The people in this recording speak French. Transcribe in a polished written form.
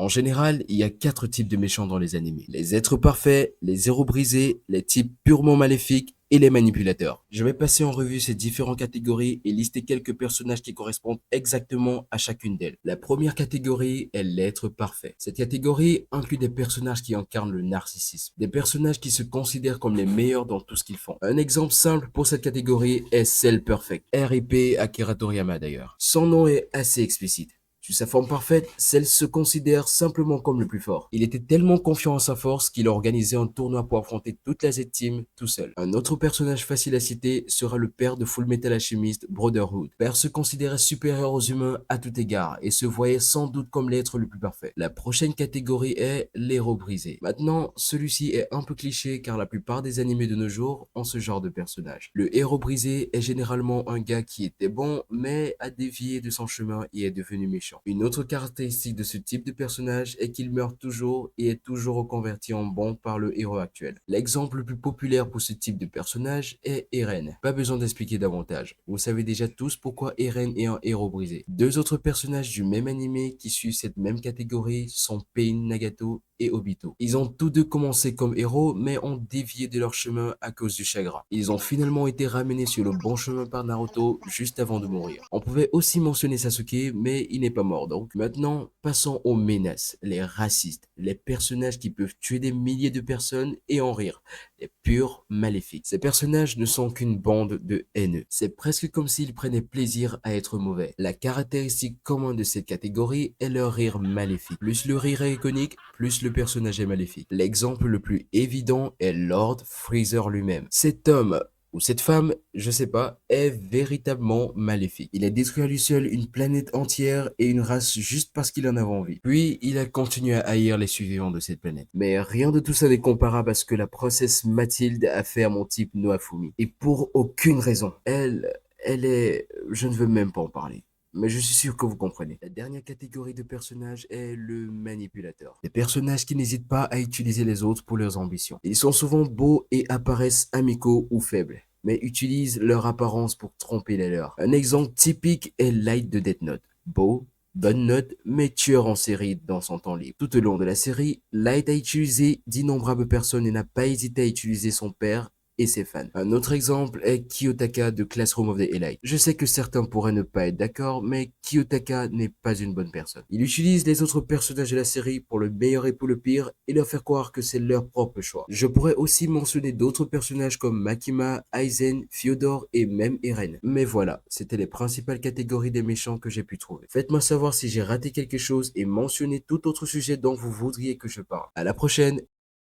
En général, il y a 4 types de méchants dans les animés. Les êtres parfaits, les héros brisés, les types purement maléfiques et les manipulateurs. Je vais passer en revue ces différentes catégories et lister quelques personnages qui correspondent exactement à chacune d'elles. La première catégorie est l'être parfait. Cette catégorie inclut des personnages qui incarnent le narcissisme, des personnages qui se considèrent comme les meilleurs dans tout ce qu'ils font. Un exemple simple pour cette catégorie est Cell Perfect, RIP Akira Toriyama d'ailleurs. Son nom est assez explicite. Sous sa forme parfaite, Cell se considère simplement comme le plus fort. Il était tellement confiant en sa force qu'il a organisé un tournoi pour affronter toute la Z-Team tout seul. Un autre personnage facile à citer sera le père de Fullmetal Alchemist Brotherhood. Père se considérait supérieur aux humains à tout égard et se voyait sans doute comme l'être le plus parfait. La prochaine catégorie est l'héros brisé. Maintenant, celui-ci est un peu cliché car la plupart des animés de nos jours ont ce genre de personnage. Le héros brisé est généralement un gars qui était bon mais a dévié de son chemin et est devenu méchant. Une autre caractéristique de ce type de personnage est qu'il meurt toujours et est toujours reconverti en bon par le héros actuel. L'exemple le plus populaire pour ce type de personnage est Eren. Pas besoin d'expliquer davantage. Vous savez déjà tous pourquoi Eren est un héros brisé. Deux autres personnages du même animé qui suivent cette même catégorie sont Pain, Nagato et Obito. Ils ont tous deux commencé comme héros mais ont dévié de leur chemin à cause du chagrin. Ils ont finalement été ramenés sur le bon chemin par Naruto juste avant de mourir. On pouvait aussi mentionner Sasuke mais il n'est pas mort donc. Maintenant, passons aux menaces, les racistes, les personnages qui peuvent tuer des milliers de personnes et en rire, les purs maléfiques. Ces personnages ne sont qu'une bande de haineux. C'est presque comme s'ils prenaient plaisir à être mauvais. La caractéristique commune de cette catégorie est leur rire maléfique. Plus le rire est iconique, plus le personnage est maléfique. L'exemple le plus évident est Lord Freezer lui-même. Cet homme ou cette femme, je sais pas, est véritablement maléfique. Il a détruit à lui seul une planète entière et une race juste parce qu'il en avait envie. Puis, il a continué à haïr les survivants de cette planète. Mais rien de tout ça n'est comparable à ce que la princesse Mathilde a fait à mon type Noafumi. Et pour aucune raison. Elle est... Je ne veux même pas en parler. Mais je suis sûr que vous comprenez. La dernière catégorie de personnages est le manipulateur. Des personnages qui n'hésitent pas à utiliser les autres pour leurs ambitions. Ils sont souvent beaux et apparaissent amicaux ou faibles, mais utilisent leur apparence pour tromper les leurs. Un exemple typique est Light de Death Note. Beau, bonne note, mais tueur en série dans son temps libre. Tout au long de la série, Light a utilisé d'innombrables personnes et n'a pas hésité à utiliser son père et ses fans. Un autre exemple est Kiyotaka de Classroom of the Elite. Je sais que certains pourraient ne pas être d'accord, mais Kiyotaka n'est pas une bonne personne. Il utilise les autres personnages de la série pour le meilleur et pour le pire et leur faire croire que c'est leur propre choix. Je pourrais aussi mentionner d'autres personnages comme Makima, Aizen, Fyodor et même Eren. Mais voilà, c'était les principales catégories des méchants que j'ai pu trouver. Faites-moi savoir si j'ai raté quelque chose et mentionnez tout autre sujet dont vous voudriez que je parle. À la prochaine!